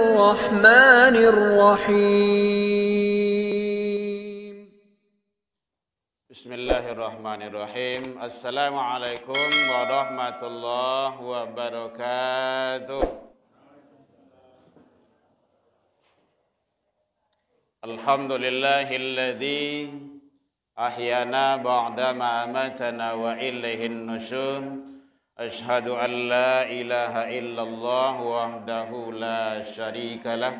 الرحمن الرحيم بسم الله الرحمن الرحيم. السلام عليكم ورحمة الله وبركاته. الحمد لله الذي أحيانا بعدما أماتنا وإليه النشور. أشهد أن لا إله إلا الله وحده لا شريك له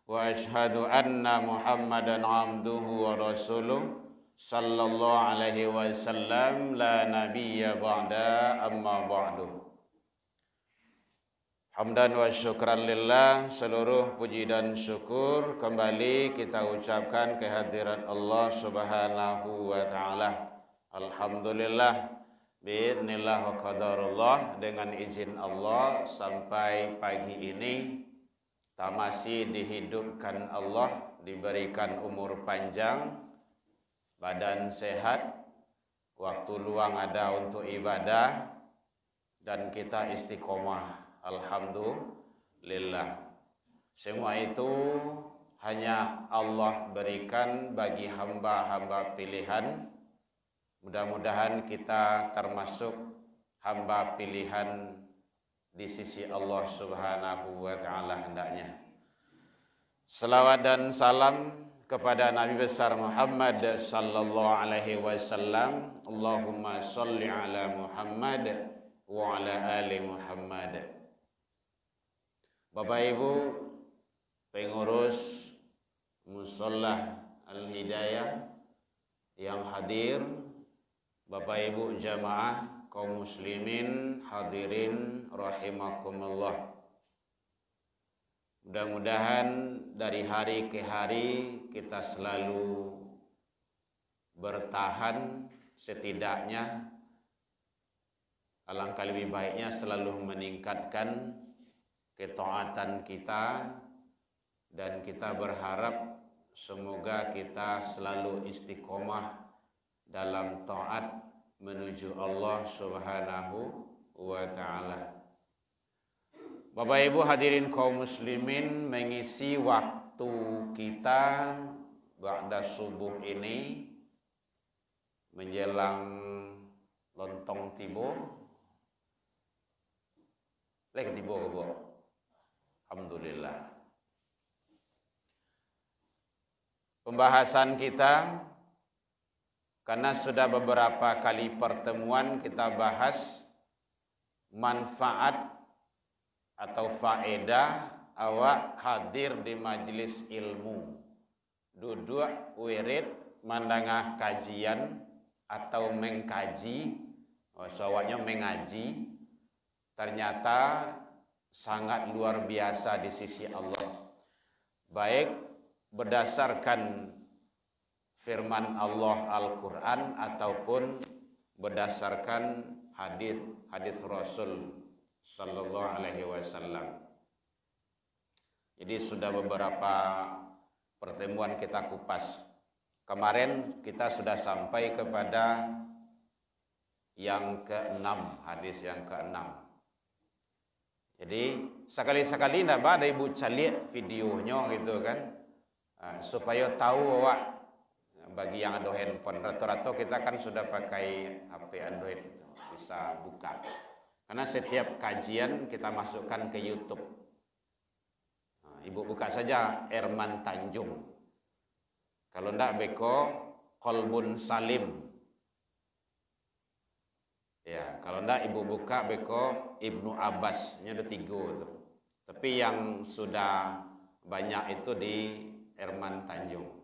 وأشهد أن محمدا عبده ورسوله صلى الله عليه وسلم لا نبي بعد أما بعد. Hamdan wa syukran lillah, seluruh puji dan syukur kembali kita ucapkan kehadiran Allah Subhanahu wa taala. Alhamdulillah bi'idznillah wa qadarullah, dengan izin Allah sampai pagi ini kita masih dihidupkan Allah, diberikan umur panjang, badan sehat, waktu luang ada untuk ibadah, dan kita istiqomah. Alhamdulillah. Semua itu hanya Allah berikan bagi hamba-hamba pilihan. Mudah-mudahan kita termasuk hamba pilihan di sisi Allah Subhanahu wa taala hendaknya. Selawat dan salam kepada Nabi besar Muhammad sallallahu alaihi wasallam. Allahumma sholli ala Muhammad wa ala ali Muhammad. Bapak Ibu pengurus Musholla Al-Hidayah yang hadir, Bapak Ibu jamaah kaum muslimin hadirin rahimakumullah. Mudah-mudahan dari hari ke hari kita selalu bertahan, setidaknya alangkah lebih baiknya selalu meningkatkan ketaatan kita, dan kita berharap semoga kita selalu istiqomah dalam taat menuju Allah Subhanahu wa taala. Bapak Ibu hadirin kaum muslimin, mengisi waktu kita ba'da subuh ini menjelang lontong tibo. Lek tibo Bu. Alhamdulillah. Pembahasan kita, karena sudah beberapa kali pertemuan kita bahas manfaat atau faedah awak hadir di majelis ilmu, duduk wirid mandangah kajian atau mengkaji, awaknya mengaji, ternyata sangat luar biasa di sisi Allah, baik berdasarkan firman Allah Al-Quran ataupun berdasarkan hadis Rasul Sallallahu Alaihi Wasallam. Jadi sudah beberapa pertemuan kita kupas. Kemarin kita sudah sampai kepada yang ke-6, hadis yang ke-6. Jadi sekali-sekali ndak ada ibu calik videonya gitu kan, supaya tahu awak. Bagi yang ada handphone, rata-rata kita kan sudah pakai HP Android itu, bisa buka. Karena setiap kajian kita masukkan ke YouTube. Ibu buka saja Erman Tanjung. Kalau ndak beko Kolbun Salim. Ya, kalau ndak ibu buka beko Ibnu Abbas, ini ada 3 itu. Tapi yang sudah banyak itu di Erman Tanjung.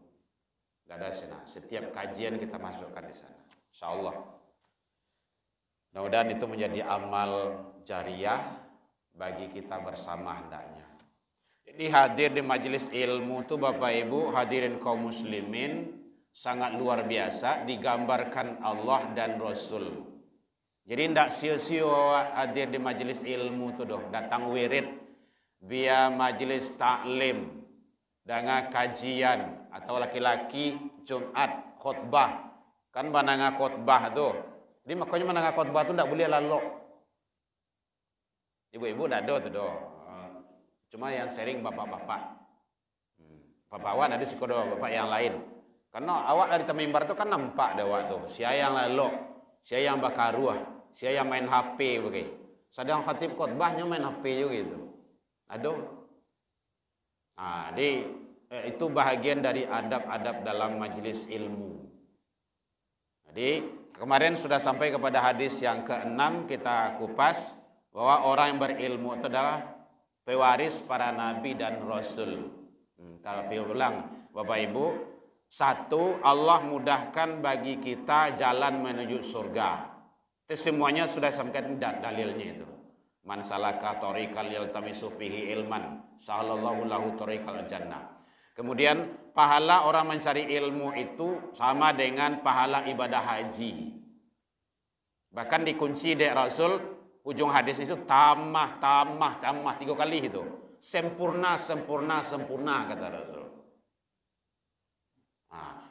Gak ada sana. Setiap kajian kita masukkan di sana. Insyaallah. Mudah-mudahan itu menjadi amal jariah bagi kita bersama hendaknya. Jadi hadir di majelis ilmu itu Bapak Ibu hadirin kaum muslimin sangat luar biasa, digambarkan Allah dan Rasul. Jadi tidak sia-sia hadir di majelis ilmu itu doh, datang wirid via majelis taklim dengan kajian, atau laki-laki Jumat khutbah. Kan mananga khutbah tuh. Jadi makanya mananga khutbah tuh tidak boleh lalu. Ibu-ibu tidak ada tuh doh. Cuma yang sharing bapak-bapak. Bapak awak ada sekolah bapak yang lain. Karena awak dari temimbar tu kan nampak dah awak tu. Sia yang lalok, sia yang bakaruah, sia yang main HP begitu. Sedang khatib khotbahnya main HP juga gitu. Aduh. Itu bahagian dari adab-adab dalam majlis ilmu. Jadi kemarin sudah sampai kepada hadis yang ke-6 kita kupas bahwa orang yang berilmu itu adalah pewaris para nabi dan rasul. Tapi ulang Bapak Ibu, satu, Allah mudahkan bagi kita jalan menuju surga. Itu semuanya sudah sampaikan dalilnya itu. Man salaka tariqal yaltamisu fihi ilman, sahalallahu lahu tariqal jannah. Kemudian pahala orang mencari ilmu itu sama dengan pahala ibadah haji. Bahkan dikunci dari Rasul, ujung hadis itu tamah 3 kali itu. Sempurna kata Rasul.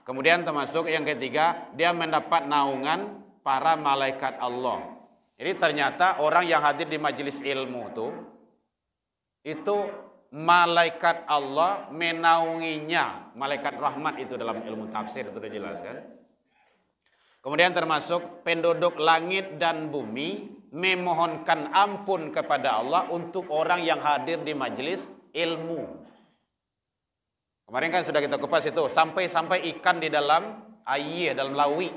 Kemudian termasuk yang ketiga, dia mendapat naungan para malaikat Allah. Jadi ternyata orang yang hadir di majelis ilmu itu malaikat Allah menaunginya. Malaikat rahmat itu dalam ilmu tafsir itu dijelaskan. Kemudian termasuk penduduk langit dan bumi memohonkan ampun kepada Allah untuk orang yang hadir di majelis ilmu. Kemarin kan sudah kita kupas itu, sampai ikan di dalam air, dalam lawi.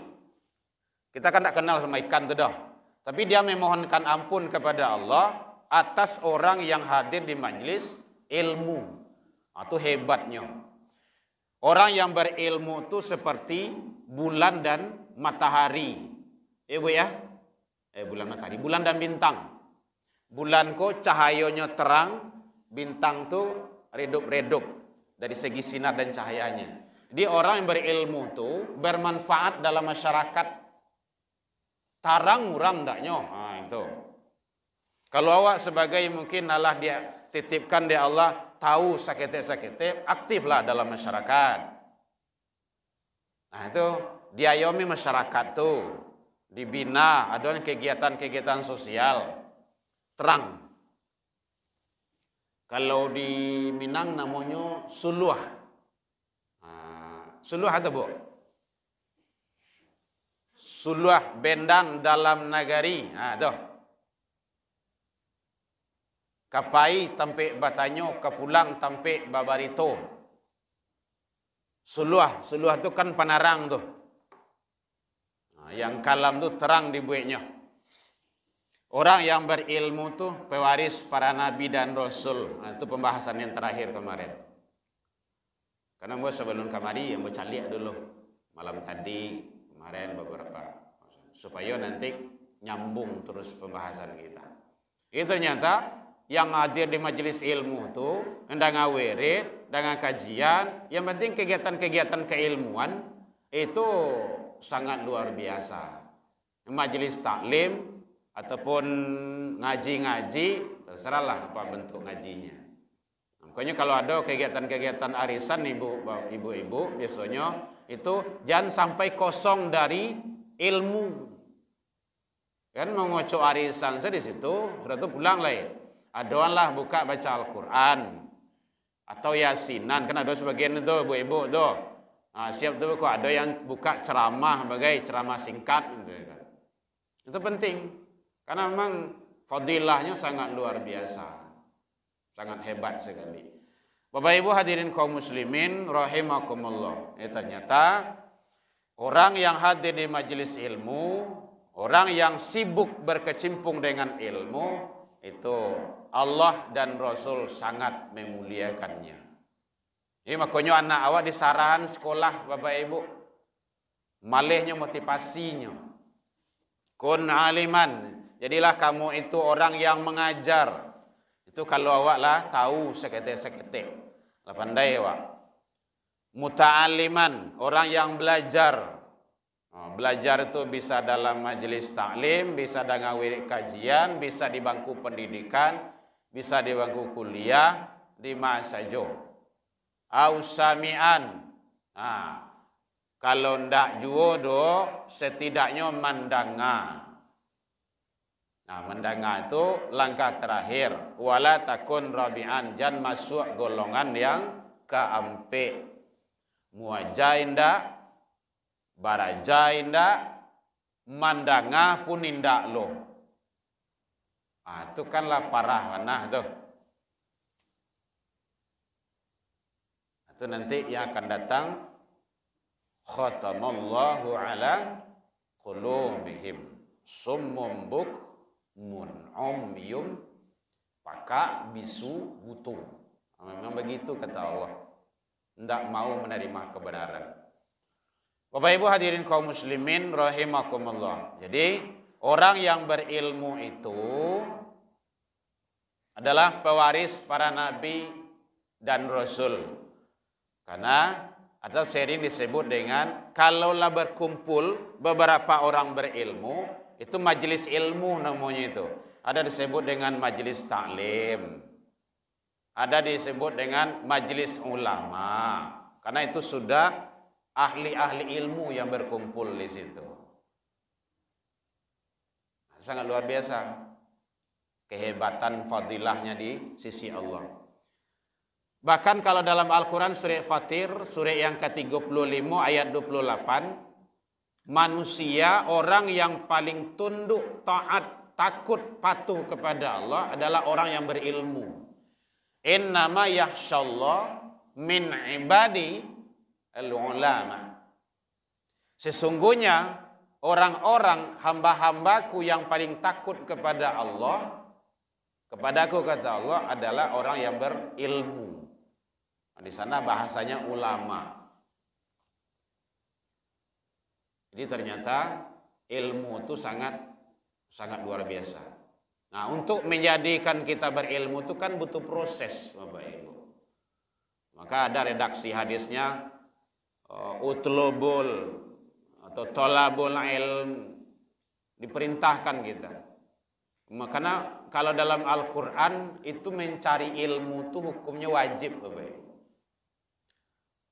Kita kan tak kenal sama ikan itu dah. Tapi dia memohonkan ampun kepada Allah atas orang yang hadir di majelis ilmu. Itu hebatnya. Orang yang berilmu itu seperti bulan dan matahari. Bu ya? Bulan matahari, bulan dan bintang. Bulan ko cahayanya terang, bintang tu redup-redup dari segi sinar dan cahayanya. Jadi orang yang berilmu tu bermanfaat dalam masyarakat. Tarang murang ndaknya. Itu. Kalau awak sebagai mungkin Allah dia titipkan dia Allah tahu sakit-sakit, aktiflah dalam masyarakat. Itu diayomi masyarakat tu. Dibina, ada kegiatan-kegiatan sosial. Terang. Kalau di Minang namanya suluh. Suluh atau bu? Suluh bendang dalam nagari. Tuh. Kapai tampe batanyo, kapulang tampe babarito. Suluh tu kan panarang tuh. Yang kalam tu terang dibuatnya. Orang yang berilmu tu pewaris para nabi dan rasul. Itu pembahasan yang terakhir kemarin. Karena sebelum kemari yang bercalik dulu malam tadi kemarin beberapa supaya nanti nyambung terus pembahasan kita. Ini ternyata yang hadir di majelis ilmu tu dengan wirid, dengan kajian, yang penting kegiatan-kegiatan keilmuan itu sangat luar biasa. Majelis taklim ataupun ngaji-ngaji, terserahlah apa bentuk ngajinya. Makanya kalau ada kegiatan-kegiatan arisan ibu-ibu biasanya itu jangan sampai kosong dari ilmu. Kan mengocok arisan saya di situ, sudah itu pulang lah ya. Adoanlah buka baca Al-Quran atau yasinan, kan ada sebagian itu ibu-ibu tuh. Siap tuh kok ada yang buka ceramah sebagai ceramah singkat gitu kan. Itu penting karena memang fadilahnya sangat luar biasa. Sangat hebat sekali. Bapak Ibu hadirin kaum muslimin rahimakumullah. Ternyata orang yang hadir di majelis ilmu, orang yang sibuk berkecimpung dengan ilmu, itu Allah dan Rasul sangat memuliakannya. Ini makanya anak awak di sarahan sekolah Bapak Ibu. Malihnya motivasinya. Kun aliman. Jadilah kamu itu orang yang mengajar. Itu kalau awak lah tahu seketik-seketik. Lah pandai awak. Muta'aliman. Orang yang belajar. Belajar itu bisa dalam majelis taklim, bisa dengan wirid kajian, bisa di bangku pendidikan, bisa di bangku kuliah, di mana saja. Ausamian. Kalau ndak juo do, setidaknya mandanga. Nah, mendengar itu langkah terakhir. Wala takun rabi'an, jangan masuk golongan yang keempat. Muajah indak, baraja indak, mandangah pun indak lo. Itu kanlah parah mana tuh. Itu nanti yang akan datang khatamallahu ala qulubihim summum bukmun umyum paka bisu butu. Memang begitu kata Allah. Tidak mau menerima kebenaran. Bapak Ibu hadirin kaum muslimin rahimakumullah. Jadi orang yang berilmu itu adalah pewaris para nabi dan rasul. Karena atau sering disebut dengan kalaulah berkumpul beberapa orang berilmu, itu majelis ilmu namanya itu. Ada disebut dengan majelis taklim. Ada disebut dengan majelis ulama. Karena itu sudah ahli-ahli ilmu yang berkumpul di situ. Sangat luar biasa kehebatan fadilahnya di sisi Allah. Bahkan kalau dalam Al-Quran surah Fatir, surah yang ke-35 ayat 28, manusia orang yang paling tunduk, taat, takut, patuh kepada Allah adalah orang yang berilmu. Innama yakhshallah min ibadi al-ulama. Sesungguhnya orang-orang hamba-hambaku yang paling takut kepada Allah, kepadaku kata Allah, adalah orang yang berilmu. Di sana bahasanya ulama. Jadi ternyata ilmu itu sangat luar biasa. Nah, untuk menjadikan kita berilmu itu kan butuh proses, Bapak Ibu. Maka ada redaksi hadisnya utlubul atau tolabul ilm, diperintahkan kita. Karena kalau dalam Al-Quran itu mencari ilmu itu hukumnya wajib, Bapak Ibu.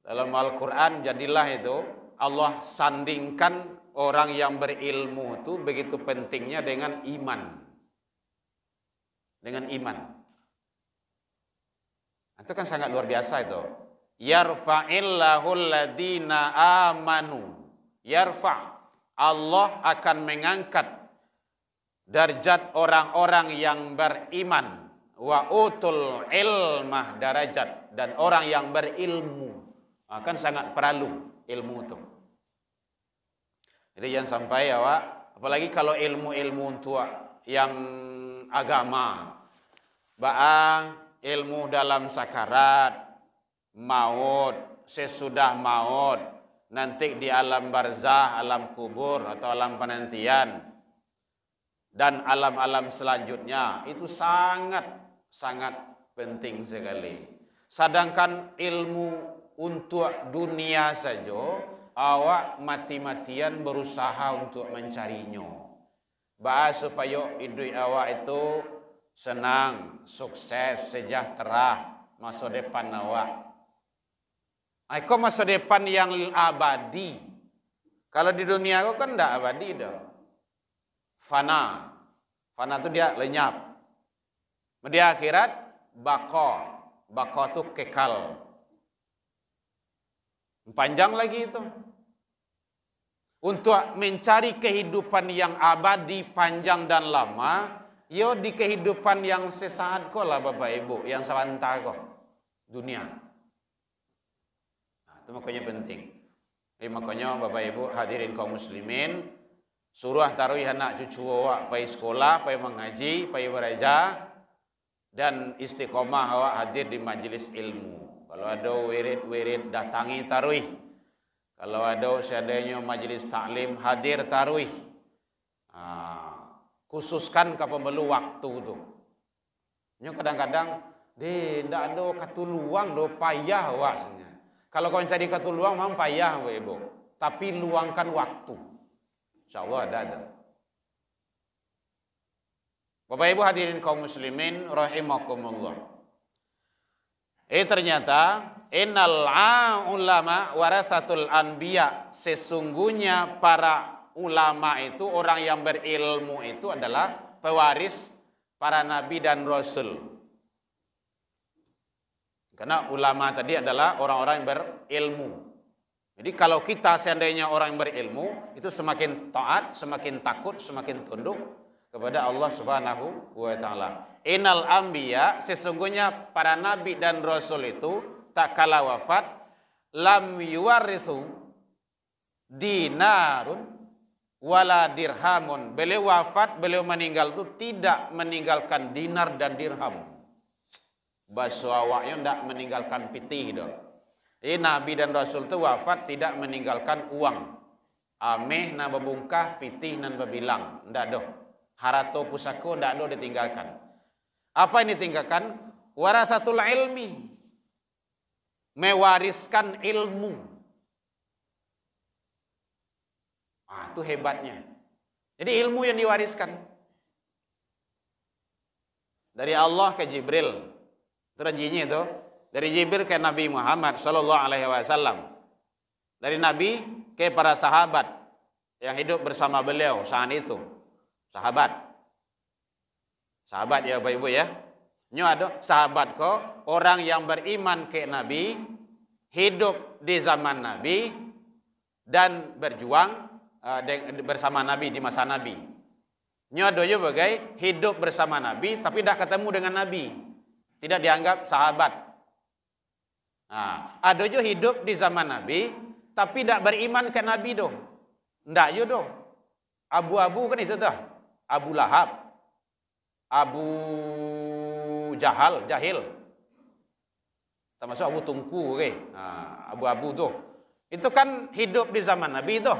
Dalam Al-Quran jadilah itu Allah sandingkan orang yang berilmu itu begitu pentingnya dengan iman. Dengan iman. Itu kan sangat luar biasa itu. Yarfa'illahu alladhina amanu. Yarfa'. Allah akan mengangkat darjat orang-orang yang beriman. Wa utul ilmah darajat. Dan orang yang berilmu. Kan sangat perlu ilmu itu. Jadi jangan sampai apalagi kalau ilmu-ilmu tua yang agama, ilmu dalam sakarat, maut, sesudah maut, nanti di alam barzah, alam kubur atau alam penantian, dan alam-alam selanjutnya itu sangat penting sekali. Sedangkan ilmu untuk dunia saja, awak mati-matian berusaha untuk mencarinya. Supaya hidup awak itu senang, sukses, sejahtera, masa depan awak. Kok masa depan yang abadi? Kalau di dunia aku kan tidak abadi dah. Fana itu dia lenyap. Di akhirat bako itu kekal. Panjang lagi itu. Untuk mencari kehidupan yang abadi, panjang dan lama, yo di kehidupan yang sesaat kok lah Bapak Ibu, yang sebentar kok, dunia. Nah, itu makanya penting. Makanya Bapak Ibu hadirin kaum muslimin, suruh taruh anak cucu awak pergi sekolah, pergi mengaji, pergi belajar, dan istiqomah awak hadir di majelis ilmu. Kalau ada wirid datangi taruh. Kalau ada seadanya majelis taklim hadir taruh. Khususkan kepada perlu waktu tu. Kadang-kadang tidak ada katuluang do payah wasnya. Kalau kau mencari katuluang memang payah Ibu. Tapi luangkan waktu. Insyaallah ada. Bapak Ibu hadirin kaum muslimin rahimakumullah. Ternyata innal ulama warasatul anbiya, sesungguhnya para ulama itu, orang yang berilmu itu adalah pewaris para nabi dan rasul. Karena ulama tadi adalah orang-orang yang berilmu. Jadi kalau kita seandainya orang yang berilmu, itu semakin taat, semakin takut, semakin tunduk kepada Allah Subhanahu wa taala. Innal anbiya, sesungguhnya para nabi dan rasul itu tak kala wafat lam yuwarithu dinarun wala dirhamun. Beliau wafat, beliau meninggal itu tidak meninggalkan dinar dan dirham. Bahasa awaknya tidak meninggalkan pitih dah. Nabi dan Rasul itu wafat tidak meninggalkan uang. Ameh na bebungkah, pitih nan bebilang. Tidak ada. Harato pusako tidak ada ditinggalkan. Apa yang ditinggalkan? Warasatul ilmi. Mewariskan ilmu. Itu hebatnya. Jadi ilmu yang diwariskan. Dari Allah ke Jibril. Itu ranjinya itu. Dari Jibril ke Nabi Muhammad sallallahu alaihi wasallam. Dari Nabi ke para sahabat yang hidup bersama beliau saat itu. Sahabat. Sahabat ya Bapak Ibu ya. Ini ada sahabat kok, orang yang beriman ke Nabi, hidup di zaman Nabi dan berjuang bersama Nabi di masa Nabi. Ini ada juga bagai hidup bersama Nabi tapi tidak ketemu dengan Nabi. Tidak dianggap sahabat. Nah, ada juga hidup di zaman Nabi, tapi tidak beriman ke Nabi dong. Tidak juga dong. Abu-abu kan itu dah. Abu Lahab, Abu Jahil. Termasuk Abu Tungku, okay? Nah, abu-abu tuh. Itu kan hidup di zaman Nabi tuh.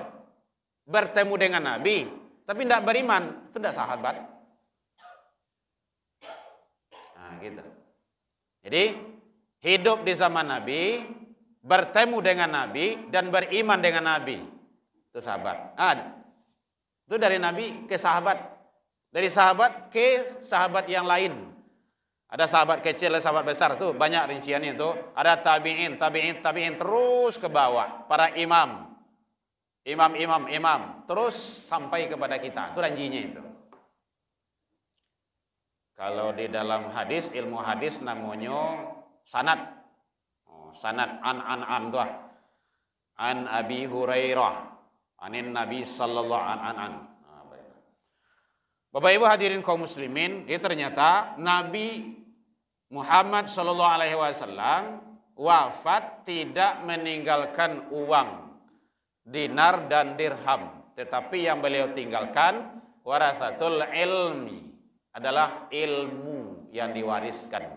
Bertemu dengan Nabi, tapi tidak beriman. Itu tidak sahabat. Nah, gitu. Jadi hidup di zaman Nabi, bertemu dengan Nabi dan beriman dengan Nabi. Itu sahabat. Itu dari Nabi ke sahabat. Dari sahabat ke sahabat yang lain. Ada sahabat kecil dan sahabat besar tuh banyak rinciannya itu. Ada tabi'in terus ke bawah. Para imam terus sampai kepada kita. Itu ranjinya itu. Kalau di dalam hadis, ilmu hadis namanya sanad. Sanad an tuh. An Abi Hurairah, anin Nabi sallallahu an. Bapak Ibu hadirin kaum muslimin, itu ternyata Nabi Muhammad sallallahu alaihi wasallam wafat tidak meninggalkan uang, dinar dan dirham, tetapi yang beliau tinggalkan warasatul ilmi, adalah ilmu yang diwariskan.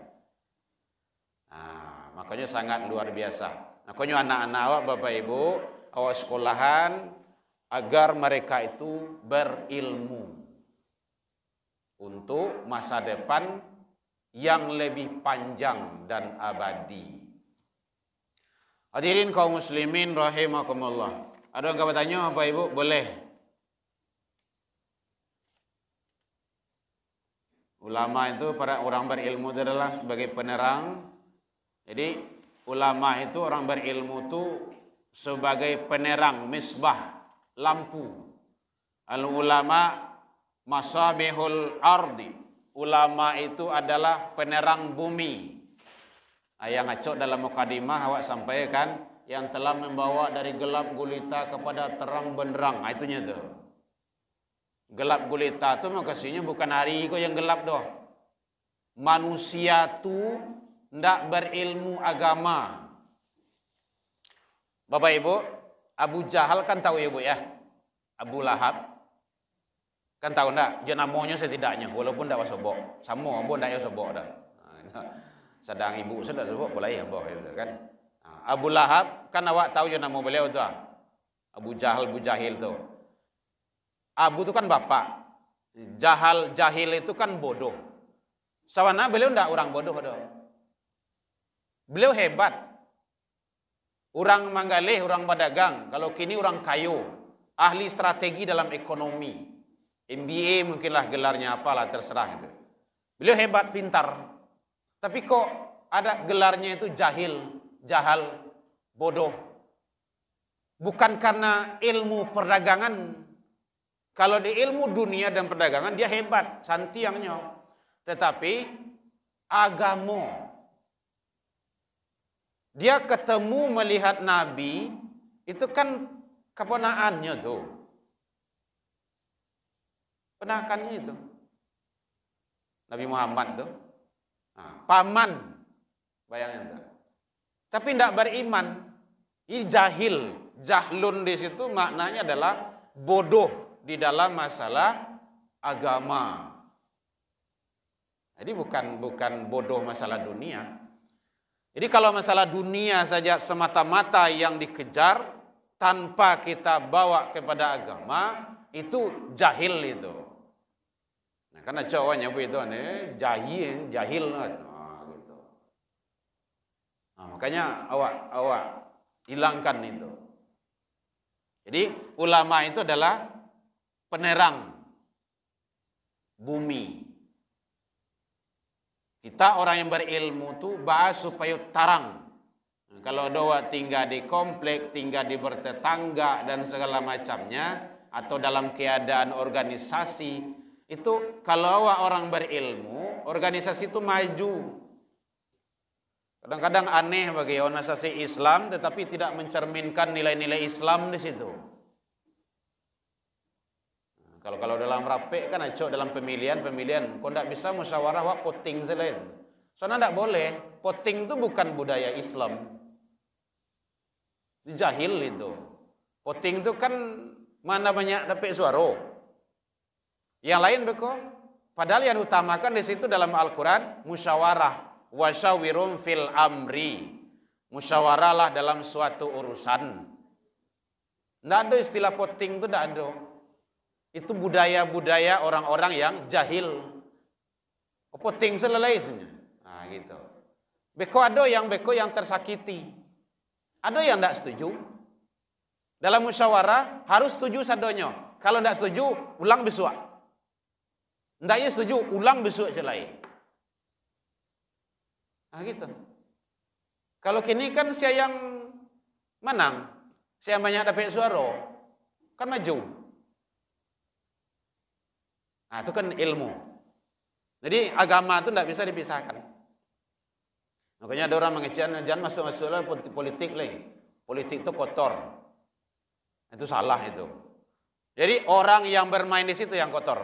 Nah, makanya sangat luar biasa. Makanya anak-anak awak Bapak Ibu, awak sekolahan agar mereka itu berilmu untuk masa depan yang lebih panjang dan abadi. Hadirin kaum muslimin rahimakumullah. Ada yang bertanya Bapak Ibu? Boleh. Ulama itu para orang berilmu itu adalah sebagai penerang. Jadi ulama itu orang berilmu itu sebagai penerang, misbah, lampu. Al ulama masabihul ardi. Ulama itu adalah penerang bumi. Yang acok dalam mukadimah awak sampaikan, yang telah membawa dari gelap gulita kepada terang benderang. Itunya tuh. Gelap gulita itu makasihnya bukan hari kok yang gelap doh. Manusia tu ndak berilmu agama. Bapak Ibu, Abu Jahal kan tahu ya Bu ya. Abu Lahab kan tahu ndak? Dia namanya setidaknya walaupun ndak wasobok. Sama pun ndak wasobok dah. Sedang ibu sudah sebut boleh ya boh itu kan. Abu Lahab kan awak tahu je nama beliau tu. Abu Jahil tu. Abu itu kan bapak. Jahil itu kan bodoh. Sawana beliau ndak orang bodoh dah. Beliau hebat. Orang manggalih, orang pedagang. Kalau kini orang kayu, ahli strategi dalam ekonomi. MBA mungkinlah gelarnya apalah terserah itu. Beliau hebat, pintar. Tapi kok ada gelarnya itu jahal, bodoh. Bukan karena ilmu perdagangan Kalau di ilmu dunia dan perdagangan dia hebat, santiangnya. Tetapi agama, dia ketemu melihat Nabi, itu kan keponakannya tuh. Ponakannya itu. Nabi Muhammad tuh. Nah, paman. Bayangin tuh. Tapi tidak beriman. Ini jahil. Jahlun di situ maknanya adalah bodoh di dalam masalah agama. Jadi bukan bodoh masalah dunia. Jadi kalau masalah dunia saja semata-mata yang dikejar tanpa kita bawa kepada agama, itu jahil itu. Nah, karena cowoknya begitu jahil gitu. Nah, makanya awak hilangkan itu. Jadi ulama itu adalah penerang bumi. Kita orang yang berilmu tuh bahas supaya tarang. Kalau doa tinggal di komplek, tinggal di bertetangga dan segala macamnya, atau dalam keadaan organisasi, itu kalau orang berilmu, organisasi itu maju. Kadang-kadang aneh bagi organisasi Islam, tetapi tidak mencerminkan nilai-nilai Islam di situ. Kalau dalam rapek kan acok dalam pemilihan, kau tidak bisa musyawarah wak poting selain. Soalnya tidak boleh. Poting itu bukan budaya Islam. Jahil itu. Poting itu kan mana banyak dapat suara. Yang lain beko. Padahal yang utamakan di situ dalam Al-Quran musyawarah. Wasyawirum fil amri. Musyawarahlah dalam suatu urusan. Tidak ada istilah poting itu, tidak ada. Itu budaya-budaya orang-orang yang jahil. Poting selesainya. Nah, gitu. Beko ada yang tersakiti. Ada yang tidak setuju. Dalam musyawarah harus setuju sadonya. Kalau tidak setuju, ulang besok. Tidaknya setuju, ulang besok selai. Nah, gitu. Kalau kini kan saya yang menang, saya banyak dapat suara, kan maju. Nah, itu kan ilmu. Jadi agama itu tidak bisa dipisahkan. Makanya ada orang mengecilkan, jangan masuk-masuklah politik lagi. Politik itu kotor. Itu salah itu. Jadi orang yang bermain di situ yang kotor.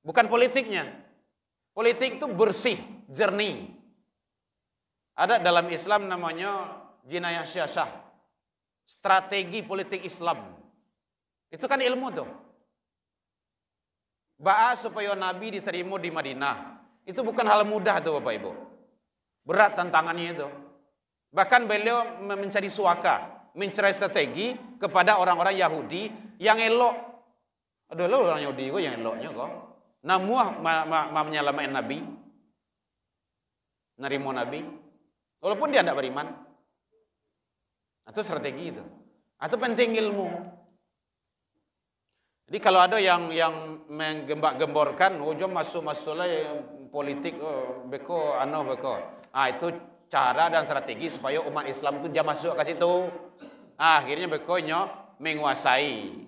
Bukan politiknya. Politik itu bersih, jernih. Ada dalam Islam namanya jinayah syasah. Strategi politik Islam. Itu kan ilmu tuh. Bahas supaya Nabi diterima di Madinah. Itu bukan hal mudah tuh Bapak Ibu. Berat tantangannya itu. Bahkan beliau mencari suaka, mencari strategi kepada orang-orang Yahudi yang elok. Aduh, orang Yahudi kok yang eloknya kok. Namuah menyelamatkan Nabi. Nerimo Nabi. Walaupun dia tidak beriman. Itu strategi itu. Atau penting ilmu. Jadi kalau ada yang menggembor-gemborkan, jom masuk-masuklah politik, beko. Itu cara dan strategi supaya umat Islam itu dia masuk ke situ. Akhirnya bekonya menguasai.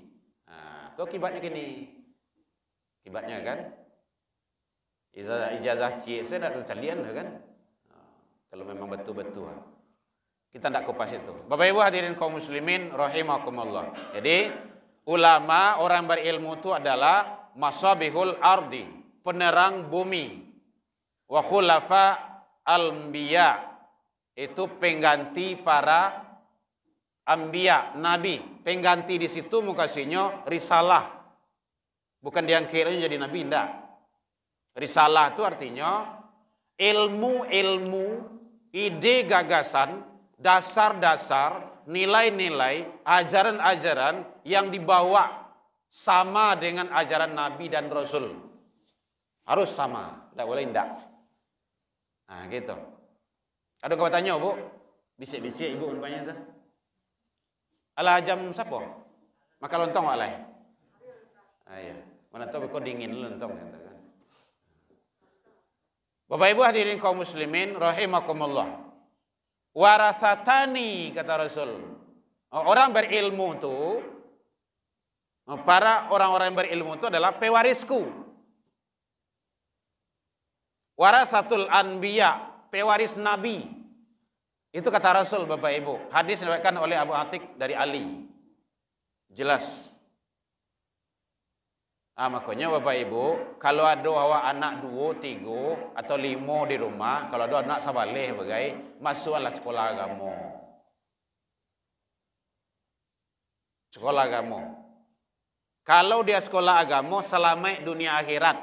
Itu akibatnya gini. Akibatnya kan, ijazah cik saya tidak tercalian kan. Kalau memang betul-betul. Kita tidak kupas itu. Bapak Ibu hadirin kaum muslimin rahimakumullah. Jadi ulama orang berilmu itu adalah masabihul ardi, penerang bumi. Wa khulafa al-anbiya, itu pengganti para anbiya, nabi. Pengganti di situ mukasinya risalah. Bukan diangkatnya jadi nabi, enggak. Risalah itu artinya ilmu-ilmu, ide gagasan, dasar-dasar, nilai-nilai, ajaran-ajaran yang dibawa sama dengan ajaran Nabi dan Rasul. Harus sama, tidak boleh tidak. Nah gitu. Ada kau tanya Bu? Bisik-bisik Ibu umpamanya tu. Alah jam siapa? Maka lontong alai. Iya. Mana tahu kau dingin lontong kan. Bapak Ibu hadirin kaum muslimin rahimakumullah. Warasatani kata Rasul. Orang berilmu tu Para orang-orang yang berilmu itu adalah pewarisku. Warasatul anbiya, pewaris nabi. Itu kata Rasul, Bapak Ibu. Hadis diriwayatkan oleh Abu Atik dari Ali. Jelas. Makanya Bapak Ibu, kalau ada awak anak 2, 3 atau 5 di rumah, kalau ada anak sabaleh bagai, masuklah sekolah agama. Sekolah agama. Kalau dia sekolah agama, selamat dunia akhirat.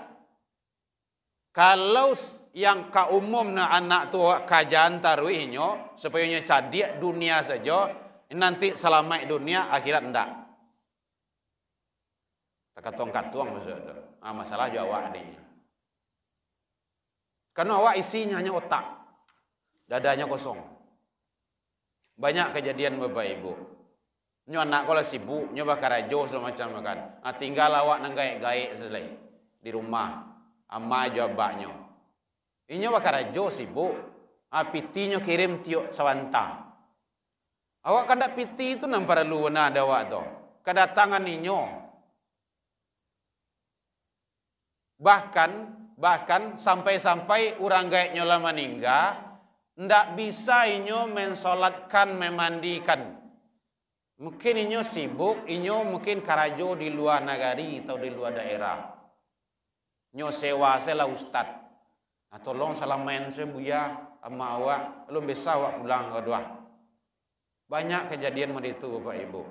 Kalau yang ka umum na anak tu kajian taruhinyo, supaya nya cadik dunia saja, nanti selamat dunia akhirat ndak. Takatong-katong maksudnya. Masalah juga awak adanya. Karena awak isinya hanya otak, dadanya kosong. Banyak kejadian Bapak Ibu. Nyo anak kalau sibuk, nyo bakar rajo semacam makan. Tinggal awak nang gaek-gaek selai di rumah, ama jawabnya. Inyo bakar rajo sibuk, piti nyo kirim tiok sawanta. Awak kan dak piti itu nang perlu na ada awak tu. Kedatangan inyo. Bahkan sampai-sampai orang gaek nyo lah meninggal, ndak bisa inyo mensolatkan, memandikan. Mungkin inyo sibuk, inyo mungkin karajo di luar negari atau di luar daerah. Inyo sewa saya lah ustad. Tolong salaman saya buya sama awak, belum bisa awak pulang kedua. Banyak kejadian begitu Bapak Ibu.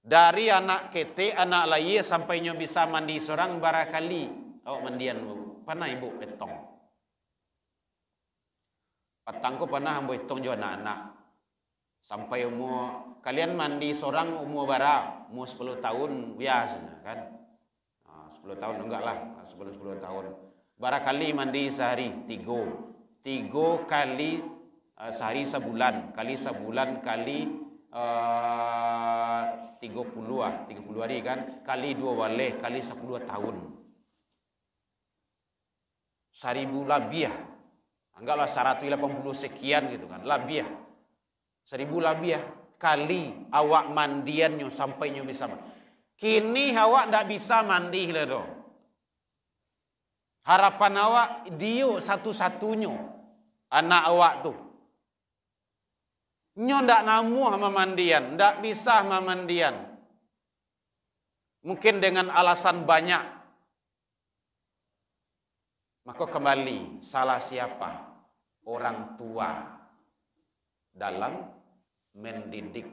Dari anak kete, anak lain sampai inyo bisa mandi seorang barakali. Awak mandian pernah Ibu petong. Patangku pernah ambo hitong juga anak-anak. Sampai umur, kalian mandi seorang umur berapa? Umur 10 tahun biasanya kan? 10 tahun enggak lah, 10 tahun. Barakali mandi sehari, 3 kali sehari sebulan, kali 30 hari kan? Kali 2 balik, kali 10 tahun. 1000 lebih ya. Anggaplah 180 sekian gitu kan, lebih ya. 1000 lebih ya. Kali awak mandiannya sampai nyo bisa. Kini awak ndak bisa mandi lah do. Harapan awak dia satu-satunya anak awak tu. Nyo ndak namu sama mandian, ndak bisa sama mandian. Mungkin dengan alasan banyak. Maka kembali, salah siapa? Orang tua dalam mendidik.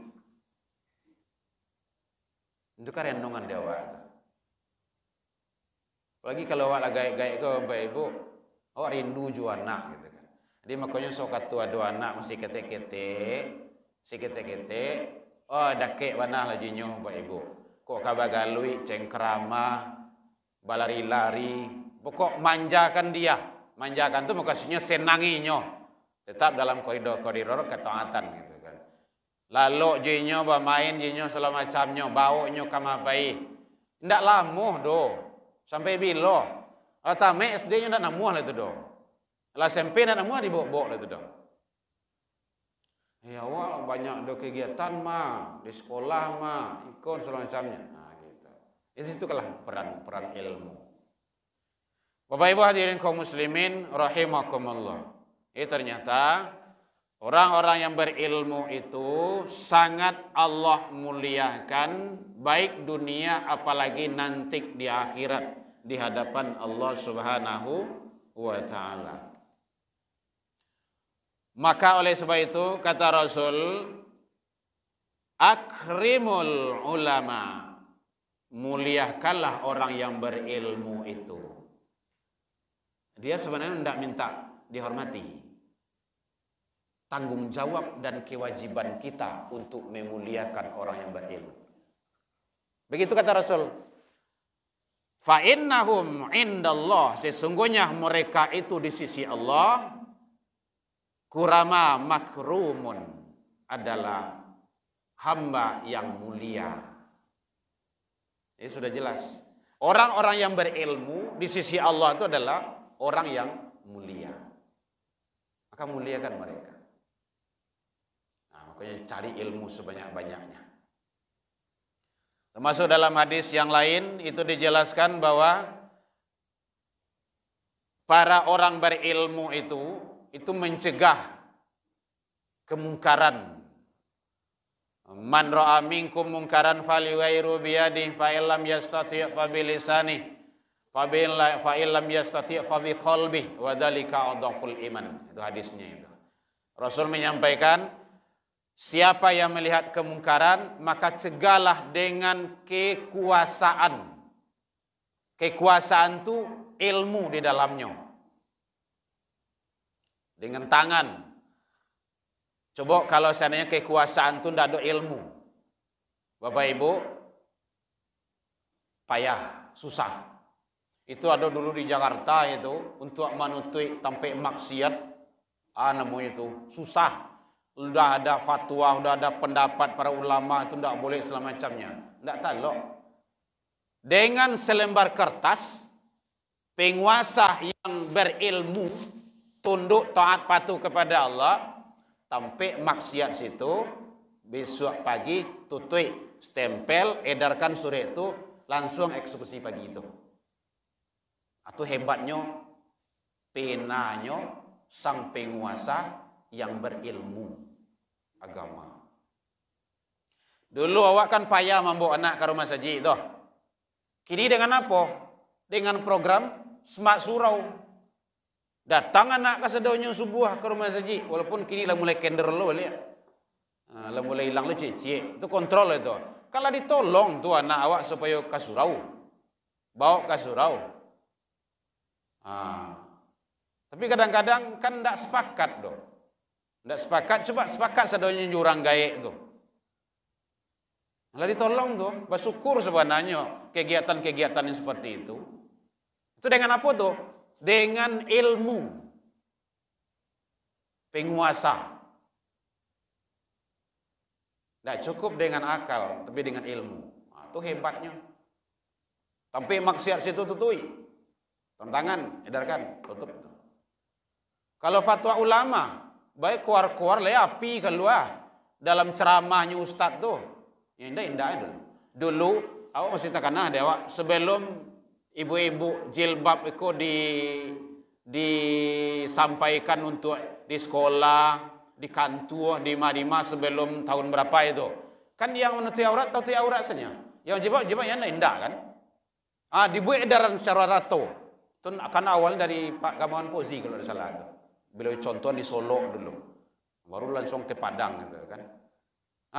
Itu kan renungan dia awak. Apalagi kalau awak gaik-gaik ke Bapak Ibu, awak rindu juga anak gitu kan. Jadi makanya sok tua dua anak masih kete-kete, dakek banah lagi nyoh Bapak Ibu. Kok kabar galui, cengkrama, balari-lari, pokok manjakan dia. Manjakan tu maksudnya senangi nyoh. Tetap dalam koridor-koridor ketaatan gitu kan. Lalu jinyo bermain jinyo segala macamnya, baunya kamapai. Ndak lamuh do. Sampai bilo. Atame SD-nya ndak namuh lah itu do. Lah SMP ndak namuh dibawa-bawa lah itu do. Ya awak banyak do kegiatan mah, di sekolah mah, ikut segala macamnya. Nah gitu. Itu kalah peran ilmu. Bapak Ibu hadirin kaum muslimin rahimakumullah. Ternyata orang-orang yang berilmu itu sangat Allah muliakan, baik dunia apalagi nanti di akhirat di hadapan Allah Subhanahu wa taala. Maka oleh sebab itu kata Rasul, akrimul ulama, muliakanlah orang yang berilmu itu. Dia sebenarnya tidak minta dihormati. Tanggung jawab dan kewajiban kita untuk memuliakan orang yang berilmu. Begitu kata Rasul. Fa innahum indallah, sesungguhnya mereka itu di sisi Allah kurama makrumun, adalah hamba yang mulia. Ini sudah jelas. Orang-orang yang berilmu di sisi Allah itu adalah orang yang mulia. Maka muliakan mereka. Nah, makanya cari ilmu sebanyak-banyaknya. Termasuk dalam hadis yang lain itu dijelaskan bahwa para orang berilmu itu mencegah kemungkaran. Man ra'a minkum mungkaran falyughayyiru biyadihi fa illam yastati' fa bilisanihi fa illam yastati' fa biqalbihi wa dzalika adhaful iman. Itu hadisnya itu. Rasul menyampaikan, siapa yang melihat kemungkaran maka cegahlah dengan kekuasaan. Kekuasaan itu ilmu di dalamnya. Dengan tangan. Coba kalau seandainya kekuasaan itu tidak ada ilmu, Bapak Ibu, payah, susah. Itu ada dulu di Jakarta itu, untuk menutup sampai maksiat, namanya itu susah. Sudah ada fatwa, sudah ada pendapat para ulama, itu tidak boleh segala macamnya. Tidak tahu. Dengan selembar kertas, penguasa yang berilmu, tunduk taat patuh kepada Allah, sampai maksiat situ, besok pagi tutup, stempel, edarkan surat itu, langsung eksekusi pagi itu. Atau hebatnya, penanya sang penguasa yang berilmu agama. Dulu awak kan payah membawa anak ke rumah saji itu. Kini dengan apa? Dengan program Smart Surau. Datang anak kesedaunya subuh ke rumah saji, walaupun kini lah mulai kender lo lihat, lah mulai hilang lo cicik, itu kontrol itu. Kalau ditolong tuh anak awak supaya ke surau, bawa ke surau. Tapi kadang-kadang kan tidak sepakat doh, tidak sepakat. Coba sepakat sedaunya jurang gaek tuh. Kalau ditolong tuh, bersyukur sebenarnya kegiatan-kegiatan yang seperti itu. Itu dengan apa tuh? Dengan ilmu penguasa. Tidak cukup dengan akal, tapi dengan ilmu. Itu hebatnya. Sampai maksiat situ tutui. Tantangan, edarkan, tutup. Kalau fatwa ulama, baik keluar-keluar le api keluar dalam ceramahnya ustaz tuh. Indah-indah dulu. Dulu, awak masih tak kenal deh awak, sebelum ibu-ibu jilbab itu disampaikan untuk di sekolah, di kantor, di mana sebelum tahun berapa itu. Kan yang menutupi aurat, tutupi aurat saja. Yang jilbab yang indah kan. Dibuat edaran secara rata. Itu akan awal dari Pak Gamawan Fauzi kalau tidak salah itu. Beliau contoh di Solo dulu. Baru langsung ke Padang gitu kan.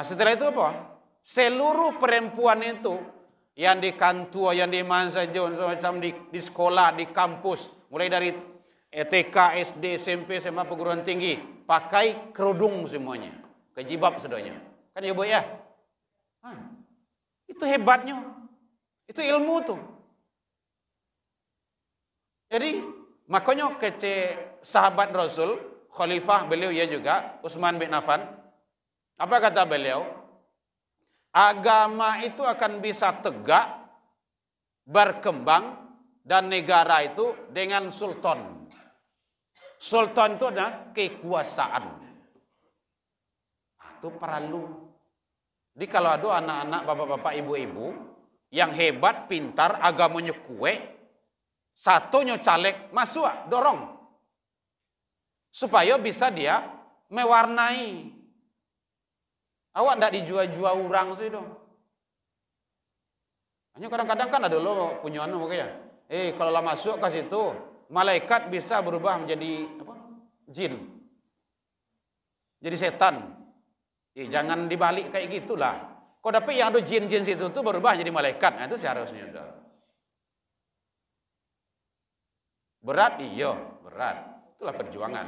Setelah itu apa? Seluruh perempuan itu yang di kantor, yang di mana saja, macam di sekolah, di kampus, mulai dari TK, SD, SMP, SMA, perguruan tinggi, pakai kerudung semuanya, kejibab sedonya. Kan ya Bu ya? Itu hebatnya. Itu ilmu tuh. Jadi makanya sahabat Rasul, khalifah beliau ya juga, Utsman bin Affan, apa kata beliau? Agama itu akan bisa tegak, berkembang, dan negara itu dengan sultan. Sultan itu adalah kekuasaan. Itu perlu. Jadi kalau ada anak-anak, bapak-bapak, ibu-ibu yang hebat, pintar, agamanya kuat, satunya caleg masuk, dorong. Supaya bisa dia mewarnai. Awak tidak dijual-jual orang sih dong. Hanya kadang-kadang kan ada lo punya anu kayak, kalau lah masuk ke situ, malaikat bisa berubah menjadi apa? Jin. Jadi setan. Jangan dibalik kayak gitulah. Kau dapat yang ada jin-jin situ tuh berubah jadi malaikat. Nah, itu seharusnya itu. Berat, iya, berat. Itulah perjuangan.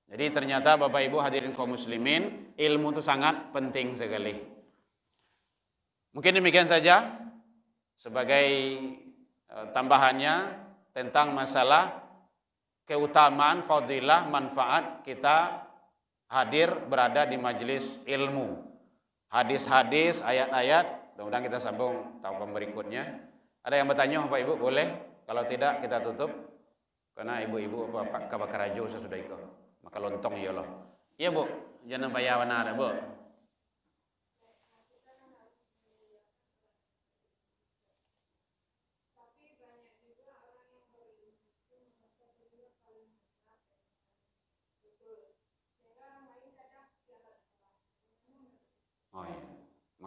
Jadi ternyata Bapak Ibu hadirin kaum muslimin, ilmu itu sangat penting sekali. Mungkin demikian saja sebagai tambahannya tentang masalah keutamaan, fadilah, manfaat kita hadir berada di majelis ilmu. Hadis-hadis, ayat-ayat, mudah-mudahan kita sambung tahun berikutnya. Ada yang bertanya Bapak Ibu? Boleh? Kalau tidak kita tutup. Karena ibu-ibu Bapak kabakarajo sesudah itu. Maka lontong iyalah. Iya Bu, jangan bayar mana ada Bu.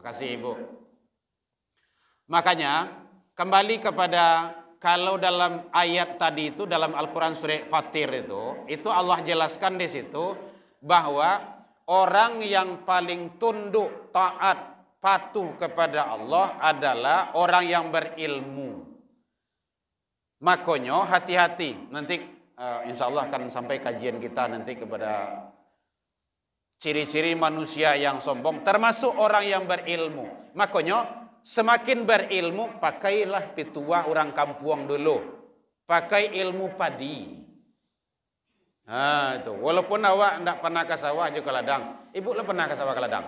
Makasih Ibu. Makanya kembali kepada kalau dalam ayat tadi itu dalam Al-Quran surah Fatir itu Allah jelaskan di situ bahwa orang yang paling tunduk, taat, patuh kepada Allah adalah orang yang berilmu. Makanya hati-hati. Nanti insya Allah akan sampai kajian kita nanti kepada ciri-ciri manusia yang sombong, termasuk orang yang berilmu. Makanya semakin berilmu, pakailah pitua orang kampung dulu. Pakai ilmu padi. Nah, itu. Walaupun awak tidak pernah ke sawah juga ke ladang. Ibu lah pernah ke sawah ke ladang?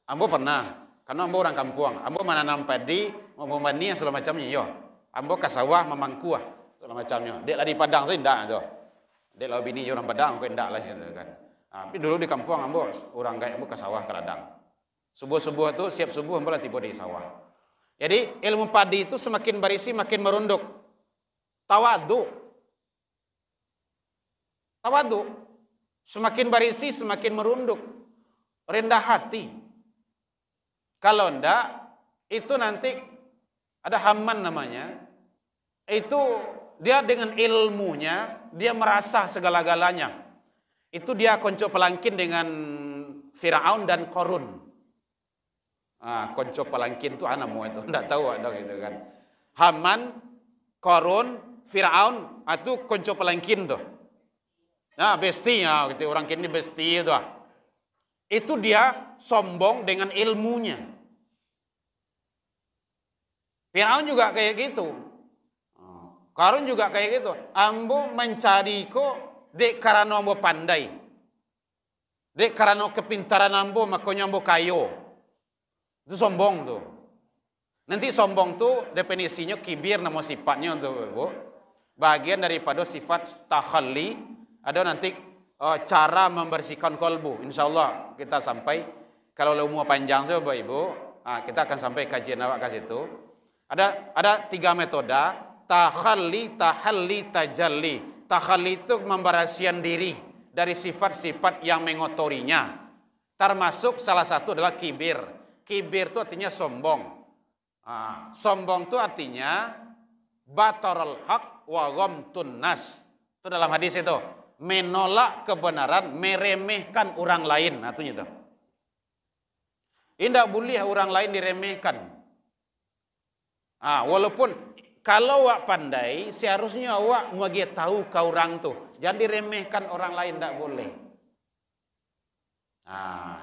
Ambo pernah. Karena ambo orang kampung. Ambo menanam padi, ambo mani yang segala macamnya. Yo. Ambo ke sawah memangkuah segala macamnya. Dek lah di Padang saya tidak tu. Dek lah bini orang Padang, aku tidak lah gitu kan. Tapi dulu di kampung ambo orang gaya ambo ke sawah ke ladang. Subuh-subuh tu siap subuh ambo lah tiba di sawah. Jadi ilmu padi itu semakin berisi makin merunduk. Tawadu. Tawadu. Semakin berisi semakin merunduk. Rendah hati. Kalau enggak itu nanti ada Haman namanya. Itu dia dengan ilmunya dia merasa segala-galanya. Itu dia konco pelangkin dengan Firaun dan Korun. Konco pelangkin itu anamu itu, enggak tahu ada gitu kan. Haman, Korun, Firaun itu konco pelangkin tuh. Nah, bestinya gitu orang kini besti itu. Itu dia sombong dengan ilmunya. Firaun juga kayak gitu. Korun juga kayak gitu. Ambo mencari ko dek karena ambo pandai. Dek karena kepintaran ambo makanya ambo kayo. Itu sombong tuh. Nanti sombong tuh definisinya kibir nama sifatnya tuh, Bu. Bagian daripada sifat takhalli, ada nanti cara membersihkan kolbu. Insyaallah kita sampai kalau ilmu panjang sih Bapak Ibu, kita akan sampai kajian awak ke situ. Ada 3 metode, takhalli, tahalli, tajalli. Takhalli itu memberasihan diri dari sifat-sifat yang mengotorinya. Termasuk salah satu adalah kibir. Kibir itu artinya sombong. Sombong itu artinya batarul haq wa ghamtun nas. Itu dalam hadis itu. Menolak kebenaran, meremehkan orang lain. Nah, itu itu. Tidak boleh orang lain diremehkan. Walaupun kalau awak pandai, seharusnya awak bagi tahu ke orang tuh. Jangan diremehkan orang lain, tidak boleh.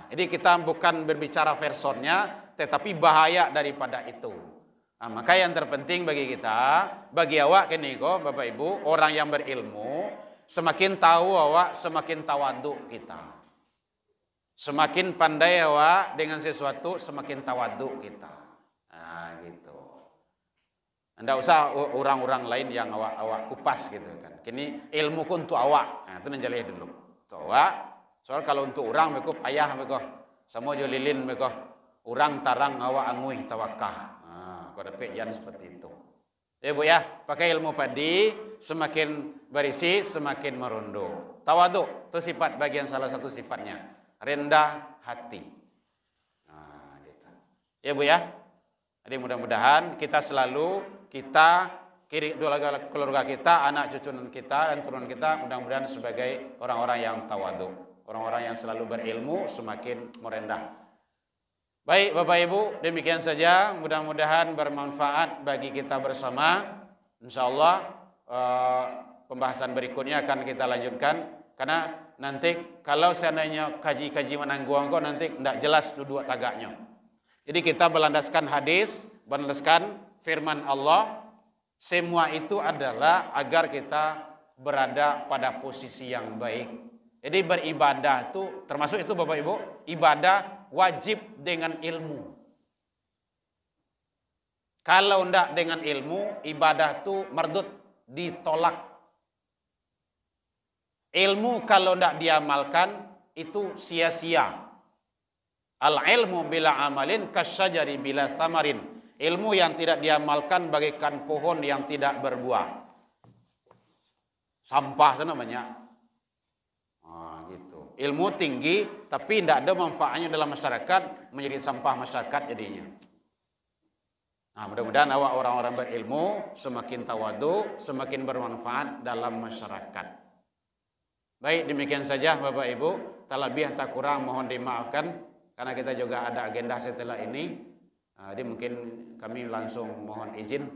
Jadi kita bukan berbicara versinya, tetapi bahaya daripada itu. Maka yang terpenting bagi kita, bagi awak kini kok, Bapak Ibu, orang yang berilmu, semakin tahu awak, semakin tawadu kita. Semakin pandai awak dengan sesuatu, semakin tawadu kita. Gitu. Anda usah orang-orang lain yang awak kupas gitu kan. Kini ilmu ku untuk awak. Itu nanjalih dulu. Untuk awak. Soal kalau untuk orang mereka payah mereka. Semua jolilin mereka. Orang tarang awak angui tawakah. Kau dapat yang seperti itu. Ya Bu ya. Pakai ilmu padi. Semakin berisi semakin merunduk. Tawadu. Itu sifat bagian salah satu sifatnya. Rendah hati. Gitu. Ya Bu ya. Jadi mudah-mudahan kita selalu keluarga kita, anak cucu kita dan turunan kita mudah-mudahan sebagai orang-orang yang tawadu, orang-orang yang selalu berilmu semakin merendah. Baik Bapak Ibu, demikian saja, mudah-mudahan bermanfaat bagi kita bersama. Insyaallah pembahasan berikutnya akan kita lanjutkan karena nanti kalau seandainya kaji-kaji menangguang kok nanti tidak jelas dua tagaknya. Jadi kita berlandaskan hadis, berlandaskan firman Allah, semua itu adalah agar kita berada pada posisi yang baik. Jadi beribadah itu, termasuk itu Bapak Ibu, ibadah wajib dengan ilmu. Kalau tidak dengan ilmu, ibadah itu mardud, ditolak. Ilmu kalau tidak diamalkan, itu sia-sia. Al-ilmu bila amalin kasyajari bila thamarin. Ilmu yang tidak diamalkan bagaikan pohon yang tidak berbuah. Sampah itu namanya. gitu. Ilmu tinggi tapi tidak ada manfaatnya dalam masyarakat, menjadi sampah masyarakat jadinya. Nah, mudah-mudahan awak orang-orang berilmu semakin tawadu, semakin bermanfaat dalam masyarakat. Baik, demikian saja Bapak Ibu. Tak lebih tak kurang mohon dimaafkan karena kita juga ada agenda setelah ini. Jadi mungkin kami langsung mohon izin.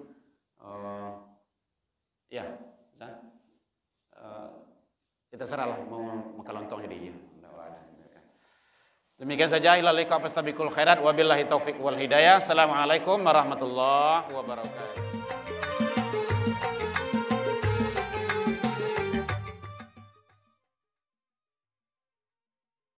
Kita serahlah mau makan lontong jadi. Demikian saja, ila liqa fastabiqul khairat wabillahi taufik wal hidayah. Assalamualaikum warahmatullahi wabarakatuh.